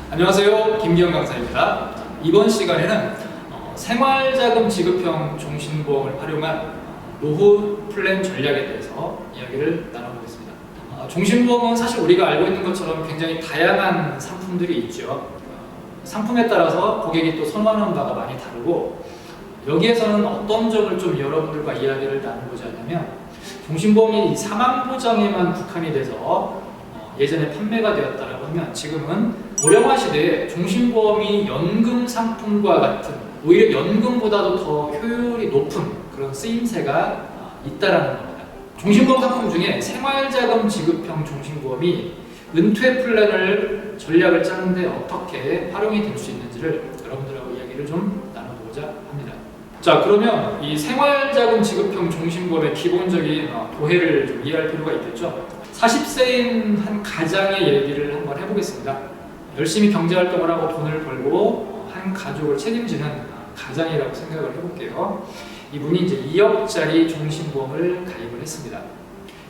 안녕하세요. 김기영 강사입니다. 이번 시간에는 생활자금 지급형 종신보험을 활용한 노후 플랜 전략에 대해서 이야기를 나눠보겠습니다. 종신보험은 사실 우리가 알고 있는 것처럼 굉장히 다양한 상품들이 있죠. 상품에 따라서 고객이 또 선호하는 바가 많이 다르고, 여기에서는 어떤 점을 좀 여러분들과 이야기를 나눠보자 하냐면, 종신보험이 사망보장에만 국한이 돼서 예전에 판매가 되었다라고 하면, 지금은 고령화 시대에 종신보험이 연금 상품과 같은, 오히려 연금보다도 더 효율이 높은 그런 쓰임새가 있다라는 겁니다. 종신보험 상품 중에 생활자금 지급형 종신보험이 은퇴 플랜을 전략을 짜는데 어떻게 활용이 될 수 있는지를 여러분들하고 이야기를 좀 나눠보고자 합니다. 자, 그러면 이 생활자금 지급형 종신보험의 기본적인 도해를 좀 이해할 필요가 있겠죠. 40세인 한 가장의 얘기를 한번 해보겠습니다. 열심히 경제활동을 하고 돈을 벌고 한 가족을 책임지는 가장이라고 생각을 해볼게요. 이분이 이제 2억짜리 종신보험을 가입을 했습니다.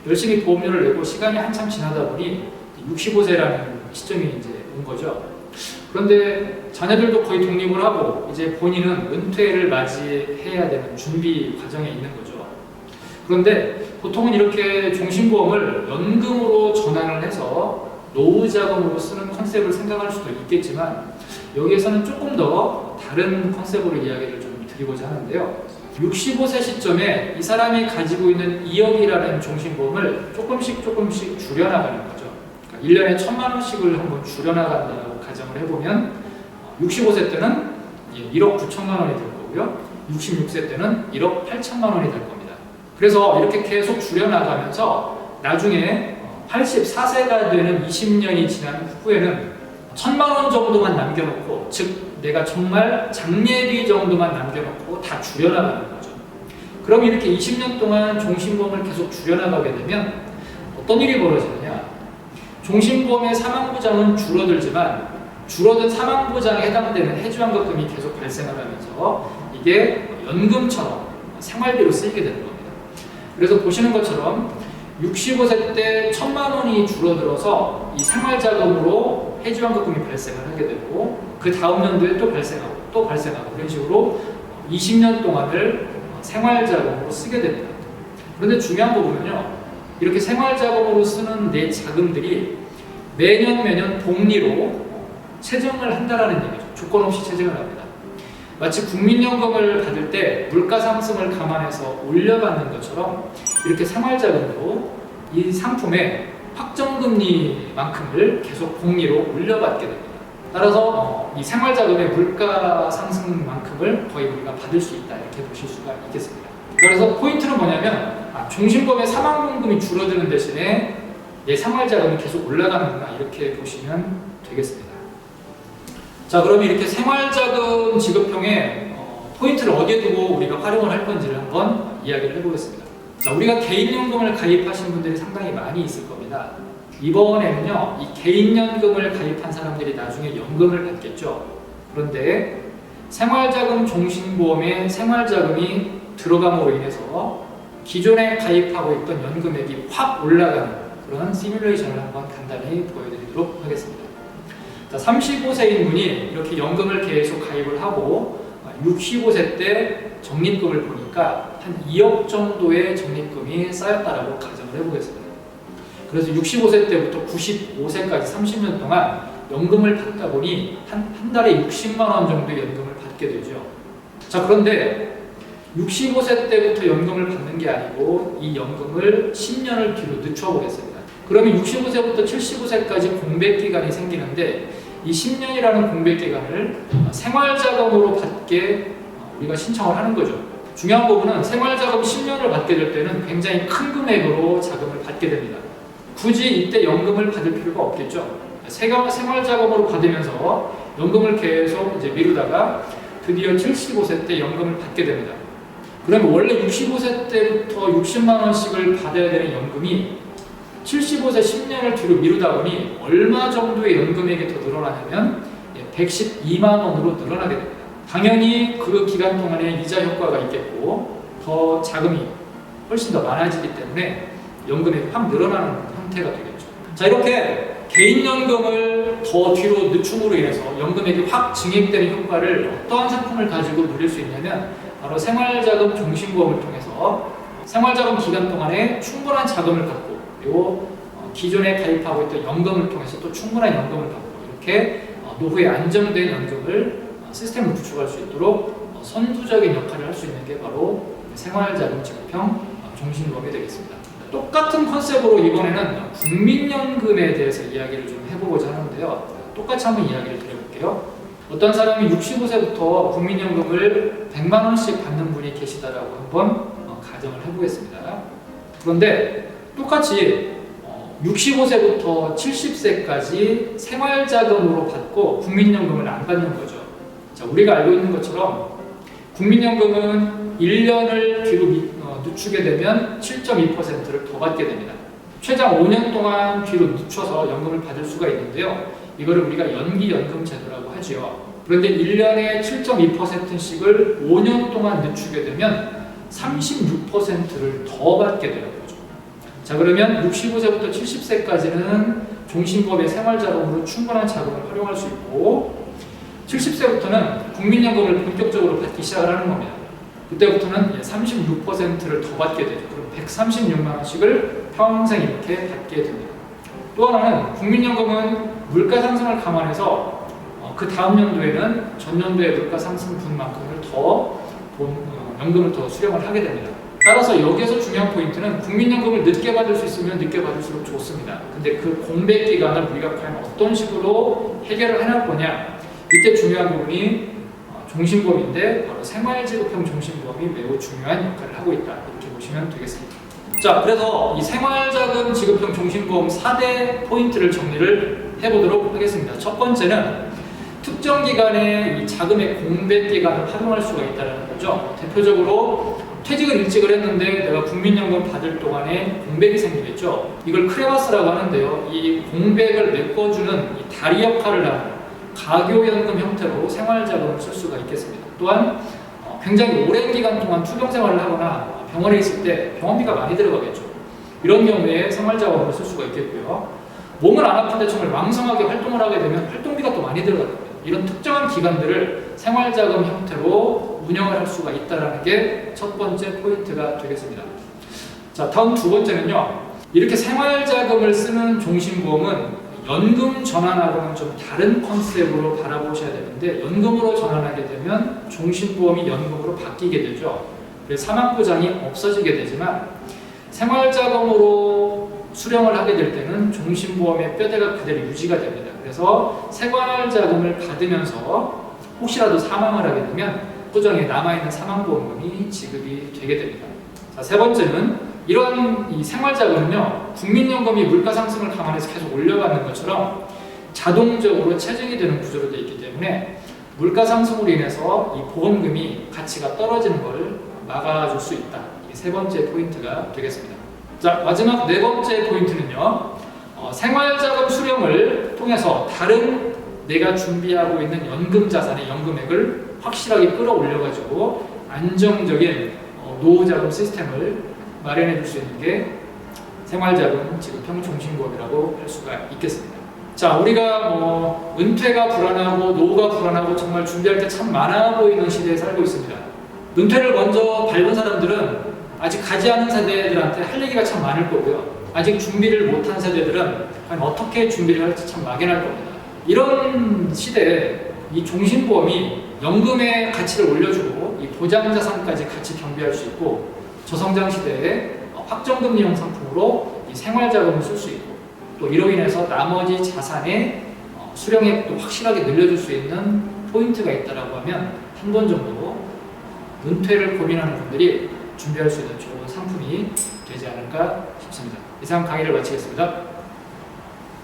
열심히 보험료를 내고 시간이 한참 지나다 보니 65세라는 시점이 이제 온 거죠. 그런데 자녀들도 거의 독립을 하고 이제 본인은 은퇴를 맞이해야 되는 준비 과정에 있는 거죠. 그런데 보통은 이렇게 종신보험을 연금으로 전환을 해서 노후자금으로 쓰는 컨셉을 생각할 수도 있겠지만, 여기에서는 조금 더 다른 컨셉으로 이야기를 좀 드리고자 하는데요. 65세 시점에 이 사람이 가지고 있는 2억이라는 종신보험을 조금씩 줄여나가는 거죠. 그러니까 1년에 1,000만 원씩을 한번 줄여나간다고 가정을 해보면 65세 때는 1억 9천만 원이 될 거고요. 66세 때는 1억 8천만 원이 될 겁니다. 그래서 이렇게 계속 줄여나가면서 나중에 84세가 되는 20년이 지난 후에는 1,000만 원 정도만 남겨놓고, 즉 내가 정말 장례비 정도만 남겨놓고 다 줄여나가는 거죠. 그럼 이렇게 20년 동안 종신보험을 계속 줄여나가게 되면 어떤 일이 벌어지느냐, 종신보험의 사망보장은 줄어들지만 줄어든 사망보장에 해당되는 해지환급금이 계속 발생을 하면서 이게 연금처럼 생활비로 쓰이게 되는 겁니다. 그래서 보시는 것처럼 65세 때 1,000만 원이 줄어들어서 이 생활자금으로 해지환급금이 발생을 하게 되고, 그 다음 연도에 또 발생하고 그런 식으로 20년 동안을 생활자금으로 쓰게 됩니다. 그런데 중요한 거 보면요, 이렇게 생활자금으로 쓰는 내 자금들이 매년 복리로 체증을 한다라는 얘기죠. 조건 없이 체증을 합니다. 마치 국민연금을 받을 때 물가 상승을 감안해서 올려받는 것처럼 이렇게 생활자금도 이 상품의 확정금리만큼을 계속 복리로 올려받게 됩니다. 따라서 이 생활자금의 물가 상승만큼을 거의 우리가 받을 수 있다, 이렇게 보실 수가 있겠습니다. 그래서 포인트는 뭐냐면, 종신보험의 사망보험금이 줄어드는 대신에 내 생활자금이 계속 올라가는구나, 이렇게 보시면 되겠습니다. 자, 그럼 이렇게 생활자금 지급형의 포인트를 어디에 두고 우리가 활용을 할 건지를 한번 이야기를 해보겠습니다. 자, 우리가 개인연금을 가입하신 분들이 상당히 많이 있을 겁니다. 이번에는요, 이 개인연금을 가입한 사람들이 나중에 연금을 받겠죠. 그런데 생활자금 종신보험에 생활자금이 들어감으로 인해서 기존에 가입하고 있던 연금액이 확 올라가는 그런 시뮬레이션을 한번 간단히 보여드리도록 하겠습니다. 자, 35세인 분이 이렇게 연금을 계속 가입을 하고 65세 때 적립금을 보니까 한 2억 정도의 적립금이 쌓였다라고 가정을 해보겠습니다. 그래서 65세 때부터 95세까지 30년 동안 연금을 받다 보니 한 달에 60만 원 정도의 연금을 받게 되죠. 자, 그런데 65세 때부터 연금을 받는 게 아니고 이 연금을 10년을 뒤로 늦춰보겠습니다. 그러면 65세부터 75세까지 공백기간이 생기는데, 이 10년이라는 공백기간을 생활자금으로 받게 우리가 신청을 하는 거죠. 중요한 부분은 생활자금 10년을 받게 될 때는 굉장히 큰 금액으로 자금을 받게 됩니다. 굳이 이때 연금을 받을 필요가 없겠죠. 생활자금으로 받으면서 연금을 계속 이제 미루다가 드디어 75세 때 연금을 받게 됩니다. 그러면 원래 65세 때부터 60만 원씩을 받아야 되는 연금이 75세 10년을 뒤로 미루다 보니 얼마 정도의 연금액이 더 늘어나냐면 112만 원으로 늘어나게 됩니다. 당연히 그 기간 동안에 이자 효과가 있겠고 더 자금이 훨씬 더 많아지기 때문에 연금액이 확 늘어나는 형태가 되겠죠. 자, 이렇게 개인연금을 더 뒤로 늦춤으로 인해서 연금액이 확 증액되는 효과를 어떠한 상품을 가지고 누릴 수 있냐면 바로 생활자금 종신보험을 통해서 생활자금 기간 동안에 충분한 자금을 갖고 그리고 기존에 가입하고 있던 연금을 통해서 또 충분한 연금을 갖고 이렇게 노후에 안정된 연금을 시스템을 구축할 수 있도록 선두적인 역할을 할 수 있는 게 바로 생활자금 지급형 종신보험이 되겠습니다. 똑같은 컨셉으로 이번에는 국민연금에 대해서 이야기를 좀 해보고자 하는데요. 똑같이 한번 이야기를 드려볼게요. 어떤 사람이 65세부터 국민연금을 100만 원씩 받는 분이 계시다라고 한번 가정을 해보겠습니다. 그런데 똑같이 65세부터 70세까지 생활자금으로 받고 국민연금을 안 받는 거죠. 자, 우리가 알고 있는 것처럼 국민연금은 1년을 뒤로 늦추게 되면 7.2%를 더 받게 됩니다. 최장 5년 동안 뒤로 늦춰서 연금을 받을 수가 있는데요. 이거를 우리가 연기연금 제도라고 하지요. 그런데 1년에 7.2%씩을 5년 동안 늦추게 되면 36%를 더 받게 되는 거죠. 자, 그러면 65세부터 70세까지는 종신보험의 생활자금으로 충분한 자금을 활용할 수 있고 70세부터는 국민연금을 본격적으로 받기 시작을 하는 겁니다. 그때부터는 36%를 더 받게 되죠. 그럼 136만 원씩을 평생 이렇게 받게 됩니다. 또 하나는 국민연금은 물가 상승을 감안해서 그 다음 연도에는 전년도의 물가 상승분만큼을 더 연금을 더 수령을 하게 됩니다. 따라서 여기에서 중요한 포인트는 국민연금을 늦게 받을 수 있으면 늦게 받을수록 좋습니다. 근데 그 공백 기간을 우리가 과연 어떤 식으로 해결을 해낼 거냐, 이때 중요한 부분이 종신보험인데 바로 생활지급형 종신보험이 매우 중요한 역할을 하고 있다, 이렇게 보시면 되겠습니다. 자, 그래서 이 생활자금 지급형 종신보험 4대 포인트를 정리를 해보도록 하겠습니다. 첫 번째는 특정 기간에 이 자금의 공백 기간을 활용할 수가 있다는 거죠. 대표적으로 퇴직을 일찍을 했는데 내가 국민연금 받을 동안에 공백이 생기겠죠. 이걸 크레바스라고 하는데요. 이 공백을 메꿔주는 이 다리 역할을 하는 가교연금 형태로 생활자금을 쓸 수가 있겠습니다. 또한 굉장히 오랜 기간 동안 투병 생활을 하거나 병원에 있을 때 병원비가 많이 들어가겠죠. 이런 경우에 생활자금을 쓸 수가 있겠고요. 몸을 안 아픈데 정말 왕성하게 활동을 하게 되면 활동비가 또 많이 들어갑니다. 이런 특정한 기간들을 생활자금 형태로 운영을 할 수가 있다는 게 첫 번째 포인트가 되겠습니다. 자, 다음 두 번째는요. 이렇게 생활자금을 쓰는 종신보험은 연금 전환하고는 좀 다른 컨셉으로 바라보셔야 되는데, 연금으로 전환하게 되면 종신보험이 연금으로 바뀌게 되죠. 그래서 사망보장이 없어지게 되지만 생활자금으로 수령을 하게 될 때는 종신보험의 뼈대가 그대로 유지가 됩니다. 그래서 생활자금을 받으면서 혹시라도 사망을 하게 되면 소정에 남아있는 사망보험금이 지급이 되게 됩니다. 자, 세 번째는 이러한 이 생활자금은요, 국민연금이 물가 상승을 감안해서 계속 올려가는 것처럼 자동적으로 체증이 되는 구조로 되어 있기 때문에 물가 상승으로 인해서 이 보험금이 가치가 떨어지는 걸 막아줄 수 있다. 이게 세 번째 포인트가 되겠습니다. 자, 마지막 네 번째 포인트는요, 생활자금 수령을 통해서 다른 내가 준비하고 있는 연금 자산의 연금액을 확실하게 끌어올려가지고 안정적인 노후자금 시스템을 마련해 줄 수 있는 게 생활자금 지급형 종신보험이라고 할 수가 있겠습니다. 자, 우리가 은퇴가 불안하고 노후가 불안하고 정말 준비할 게 참 많아 보이는 시대에 살고 있습니다. 은퇴를 먼저 밟은 사람들은 아직 가지 않은 세대들한테 할 얘기가 참 많을 거고요. 아직 준비를 못한 세대들은 과연 어떻게 준비를 할지 참 막연할 겁니다. 이런 시대에 이 종신보험이 연금의 가치를 올려주고 이 보장자산까지 같이 경비할 수 있고, 저성장 시대에 확정금리형 상품으로 이 생활자금을 쓸 수 있고, 또 이로 인해서 나머지 자산의 수령액도 확실하게 늘려줄 수 있는 포인트가 있다라고 하면 한 번 정도 은퇴를 고민하는 분들이 준비할 수 있는 좋은 상품이 되지 않을까 싶습니다. 이상 강의를 마치겠습니다.